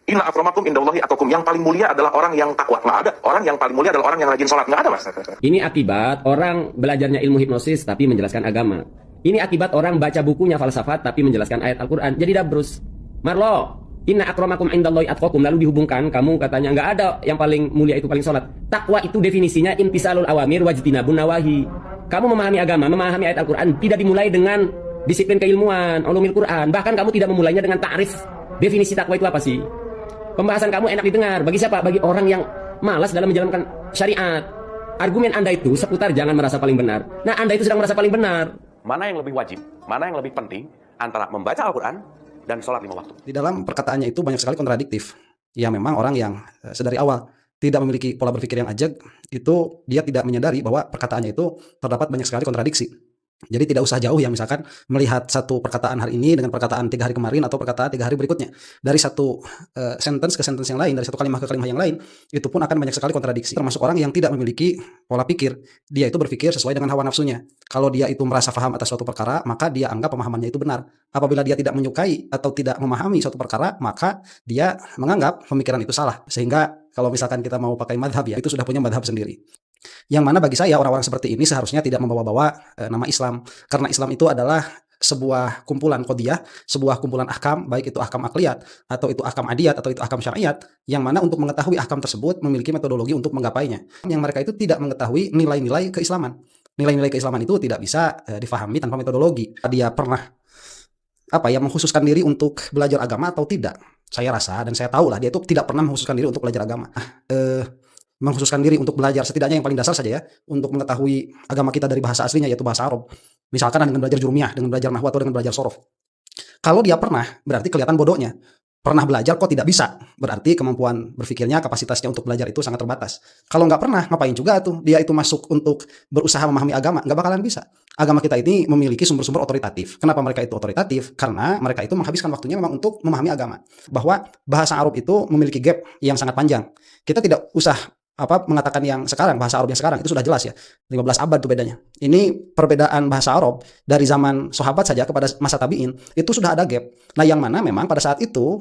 Inna akramakum indallahi atqakum. Yang paling mulia adalah orang yang takwa. Nggak ada. Orang yang paling mulia adalah orang yang rajin sholat. Nggak ada, Mas. Ini akibat orang belajarnya ilmu hipnosis tapi menjelaskan agama. Ini akibat orang baca bukunya falsafat tapi menjelaskan ayat Al-Quran. Jadi dabrus. Marlo, inna akramakum indallahi atqakum. Lalu dihubungkan, kamu katanya nggak ada yang paling mulia itu paling sholat. Takwa itu definisinya imtisalul awamir wajtinabun nawahi. Kamu memahami agama, memahami ayat Al-Quran tidak dimulai dengan disiplin keilmuan, ulumil Quran. Bahkan kamu tidak memulainya dengan ta'rif. Definisi takwa itu apa sih? Pembahasan kamu enak didengar. Bagi siapa? Bagi orang yang malas dalam menjalankan syariat. Argumen Anda itu seputar jangan merasa paling benar. Nah, Anda itu sedang merasa paling benar. Mana yang lebih wajib? Mana yang lebih penting antara membaca Al-Quran dan sholat 5 waktu? Di dalam perkataannya itu banyak sekali kontradiktif. Ya memang orang yang sedari awal tidak memiliki pola berpikir yang ajak, itu dia tidak menyadari bahwa perkataannya itu terdapat banyak sekali kontradiksi. Jadi tidak usah jauh ya, misalkan melihat satu perkataan hari ini dengan perkataan 3 hari kemarin atau perkataan 3 hari berikutnya. Dari satu sentence ke sentence yang lain, dari satu kalimat ke kalimat yang lain, itu pun akan banyak sekali kontradiksi. Termasuk orang yang tidak memiliki pola pikir. Dia itu berpikir sesuai dengan hawa nafsunya. Kalau dia itu merasa paham atas suatu perkara, maka dia anggap pemahamannya itu benar. Apabila dia tidak menyukai atau tidak memahami suatu perkara, maka dia menganggap pemikiran itu salah. Sehingga kalau misalkan kita mau pakai madhab ya, itu sudah punya madhab sendiri. Yang mana bagi saya orang-orang seperti ini seharusnya tidak membawa-bawa nama Islam. Karena Islam itu adalah sebuah kumpulan qodiyah, sebuah kumpulan ahkam, baik itu ahkam akliyat, atau itu ahkam adiyat, atau itu ahkam syariat, yang mana untuk mengetahui ahkam tersebut memiliki metodologi untuk menggapainya. Yang mereka itu tidak mengetahui nilai-nilai keislaman. Nilai-nilai keislaman itu tidak bisa difahami tanpa metodologi. Dia pernah mengkhususkan diri untuk belajar agama atau tidak? Saya rasa dan saya tahu lah dia itu tidak pernah mengkhususkan diri untuk belajar agama. Mengkhususkan diri untuk belajar setidaknya yang paling dasar saja ya, untuk mengetahui agama kita dari bahasa aslinya yaitu bahasa Arab. Misalkan dengan belajar jurumiyah, dengan belajar nahwu atau dengan belajar sorof. Kalau dia pernah, berarti kelihatan bodohnya. Pernah belajar kok tidak bisa, berarti kemampuan berpikirnya, kapasitasnya untuk belajar itu sangat terbatas. Kalau nggak pernah, ngapain juga tuh dia itu masuk untuk berusaha memahami agama? Nggak bakalan bisa. Agama kita ini memiliki sumber-sumber otoritatif. Kenapa mereka itu otoritatif? Karena mereka itu menghabiskan waktunya memang untuk memahami agama. Bahwa bahasa Arab itu memiliki gap yang sangat panjang. Kita tidak usah mengatakan yang sekarang, bahasa Arab yang sekarang itu sudah jelas ya, 15 abad tuh bedanya. Ini perbedaan bahasa Arab dari zaman sahabat saja kepada masa tabi'in itu sudah ada gap. Nah, yang mana memang pada saat itu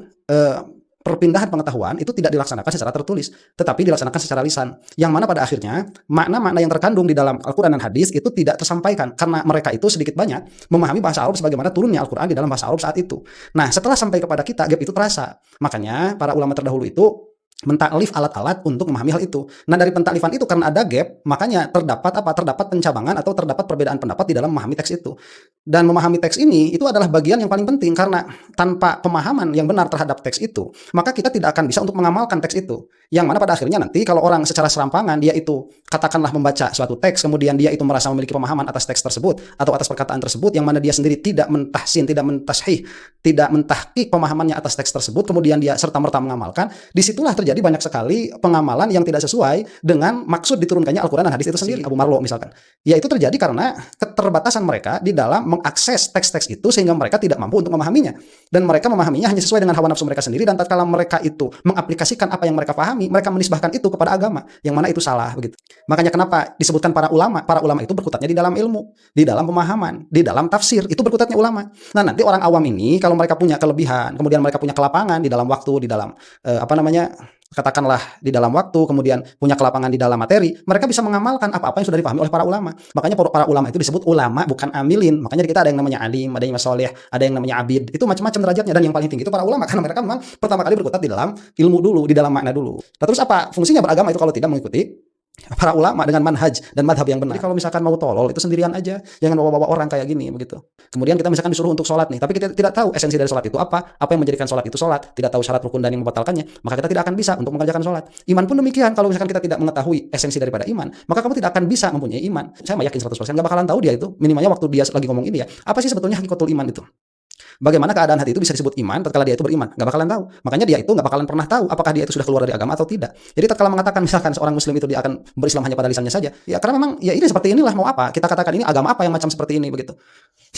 perpindahan pengetahuan itu tidak dilaksanakan secara tertulis, tetapi dilaksanakan secara lisan. Yang mana pada akhirnya makna-makna yang terkandung di dalam Al-Quran dan hadis itu tidak tersampaikan karena mereka itu sedikit banyak memahami bahasa Arab sebagaimana turunnya Al-Quran di dalam bahasa Arab saat itu. Nah, setelah sampai kepada kita, gap itu terasa. Makanya para ulama terdahulu itu mentaklif alat-alat untuk memahami hal itu. Nah, dari pentaklifan itu karena ada gap, makanya terdapat pencabangan atau terdapat perbedaan pendapat di dalam memahami teks itu. Dan memahami teks ini itu adalah bagian yang paling penting karena tanpa pemahaman yang benar terhadap teks itu, maka kita tidak akan bisa untuk mengamalkan teks itu. Yang mana pada akhirnya nanti kalau orang secara serampangan dia itu katakanlah membaca suatu teks, kemudian dia itu merasa memiliki pemahaman atas teks tersebut atau atas perkataan tersebut, yang mana dia sendiri tidak mentahsin, tidak mentashih, tidak mentahqiq pemahamannya atas teks tersebut, kemudian dia serta-merta mengamalkan, disitulah terjadi banyak sekali pengamalan yang tidak sesuai dengan maksud diturunkannya Al-Quran dan hadis itu sendiri. Abu Marlo misalkan, ya itu terjadi karena keterbatasan mereka di dalam mengakses teks-teks itu sehingga mereka tidak mampu untuk memahaminya, dan mereka memahaminya hanya sesuai dengan hawa nafsu mereka sendiri, dan tatkala mereka itu mengaplikasikan apa yang mereka pahami, mereka menisbahkan itu kepada agama, yang mana itu salah begitu. Makanya kenapa disebutkan para ulama itu berkutatnya di dalam ilmu, di dalam pemahaman, di dalam tafsir, itu berkutatnya ulama. Nah, nanti orang awam ini kalau mereka punya kelebihan, kemudian mereka punya kelapangan di dalam waktu, di dalam katakanlah di dalam waktu, kemudian punya kelapangan di dalam materi, mereka bisa mengamalkan apa-apa yang sudah dipahami oleh para ulama. Makanya para ulama itu disebut ulama, bukan amilin. Makanya kita ada yang namanya alim, ada yang soleh, ada yang namanya abid. Itu macam-macam derajatnya, dan yang paling tinggi itu para ulama karena mereka memang pertama kali berkutat di dalam ilmu dulu, di dalam makna dulu. Nah, terus apa fungsinya beragama itu kalau tidak mengikuti para ulama dengan manhaj dan madhab yang benar? Jadi kalau misalkan mau tolol itu sendirian aja, jangan bawa-bawa orang kayak gini begitu. Kemudian kita misalkan disuruh untuk sholat nih, tapi kita tidak tahu esensi dari sholat itu apa yang menjadikan sholat itu sholat, tidak tahu syarat rukun dan yang membatalkannya, maka kita tidak akan bisa untuk mengerjakan sholat. Iman pun demikian, kalau misalkan kita tidak mengetahui esensi daripada iman, maka kamu tidak akan bisa mempunyai iman. Saya yakin 100% nggak bakalan tahu dia itu, minimalnya waktu dia lagi ngomong ini ya, apa sih sebetulnya hakikatul iman itu? Bagaimana keadaan hati itu bisa disebut iman tatkala dia itu beriman? Gak bakalan tahu. Makanya dia itu gak bakalan pernah tahu apakah dia itu sudah keluar dari agama atau tidak. Jadi tatkala mengatakan misalkan seorang muslim itu dia akan berislam hanya pada lisannya saja, ya karena memang ya ini seperti inilah, mau apa? Kita katakan ini agama apa yang macam seperti ini begitu.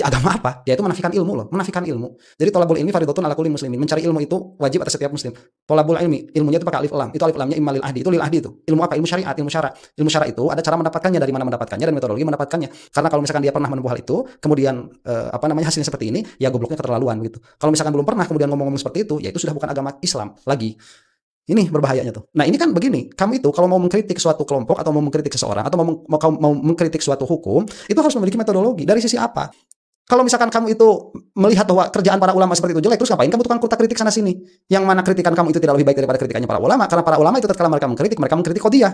Agama apa? Dia itu menafikan ilmu loh, menafikan ilmu. Jadi thalabul ilmi fardhatun ala kulli muslimin. Mencari ilmu itu wajib atas setiap muslim. tolabul ilmi, ilmunya itu pakai alif lam. Itu alif lamnya imma lil ahdi. Itu lil ahdi itu. Ilmu apa? Ilmu syariat, ilmu syara. Ilmu syara itu ada cara mendapatkannya, dari mana mendapatkannya, dan metodologi mendapatkannya. Karena kalau misalkan dia pernah menempuh hal itu, kemudian hasilnya seperti ini, ya gobloknya keterlaluan gitu. Kalau misalkan belum pernah kemudian ngomong-ngomong seperti itu, ya itu sudah bukan agama Islam lagi. Ini berbahayanya tuh. Nah, ini kan begini, kamu itu kalau mau mengkritik suatu kelompok atau mau mengkritik seseorang atau mau mengkritik suatu hukum, itu harus memiliki metodologi. Dari sisi apa? Kalau misalkan kamu itu melihat bahwa kerjaan para ulama seperti itu jelek, terus ngapain kamu tukang kurta kritik sana sini? Yang mana kritikan kamu itu tidak lebih baik daripada kritikannya para ulama? Karena para ulama itu tatkala mereka mengkritik qadhiyah.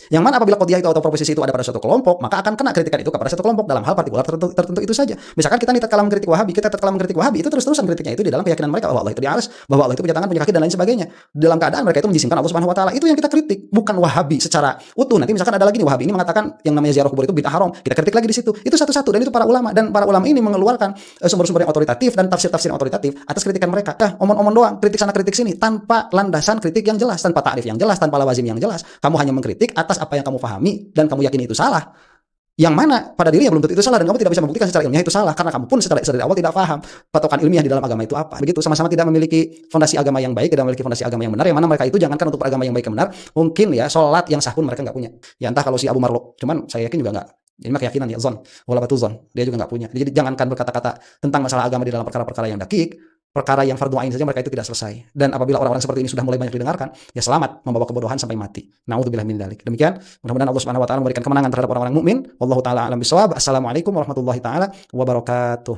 Yang mana apabila qadhiyah itu atau proposisi itu ada pada suatu kelompok, maka akan kena kritikan itu kepada suatu kelompok dalam hal partikular tertentu itu saja. Misalkan kita tatkala mengkritik Wahabi, itu terus-terusan kritiknya itu di dalam keyakinan mereka bahwa Allah itu di arsy, bahwa Allah itu punya tangan, punya kaki dan lain sebagainya. Dalam keadaan mereka itu menjisimkan Allah Subhanahu wa taala. Itu yang kita kritik, bukan Wahabi secara utuh. Nanti misalkan ada lagi nih Wahabi ini mengatakan yang namanya ziarah kubur itu bid'ah haram. Kita kritik lagi di situ. Itu satu-satu, dan itu para ulama, dan para ulama ini mengeluarkan sumber-sumber yang otoritatif dan tafsir-tafsir yang otoritatif atas kritikan mereka. Omong-omong doang, kritik sana kritik sini tanpa landasan kritik yang jelas, tanpa ta'rif yang jelas, tanpa lawazim yang jelas. Kamu hanya mengkritik atas apa yang kamu pahami dan kamu yakini itu salah. Yang mana pada dirinya belum tentu itu salah, dan kamu tidak bisa membuktikan secara ilmiah itu salah karena kamu pun secara dari awal tidak paham patokan ilmiah di dalam agama itu apa. Begitu, sama-sama tidak memiliki fondasi agama yang baik, tidak memiliki fondasi agama yang benar, yang mana mereka itu jangankan untuk agama yang baik dan benar, mungkin ya salat yang sah pun mereka nggak punya. Ya entah kalau si Abu Marlo, cuman saya yakin juga nggak. Ini mah keyakinan ya, zon, wala batu zon, dia juga nggak punya. Jadi jangankan berkata-kata tentang masalah agama di dalam perkara-perkara yang dakik, perkara yang fardhu ain saja mereka itu tidak selesai. Dan apabila orang-orang seperti ini sudah mulai banyak didengarkan, ya selamat membawa kebodohan sampai mati. Na'udzubillah min dzalik. Demikian, mudah-mudahan Allah Subhanahu wa taala memberikan kemenangan terhadap orang-orang mukmin. Wallahu taala a'lam bissawab. Assalamualaikum warahmatullahi taala wabarakatuh.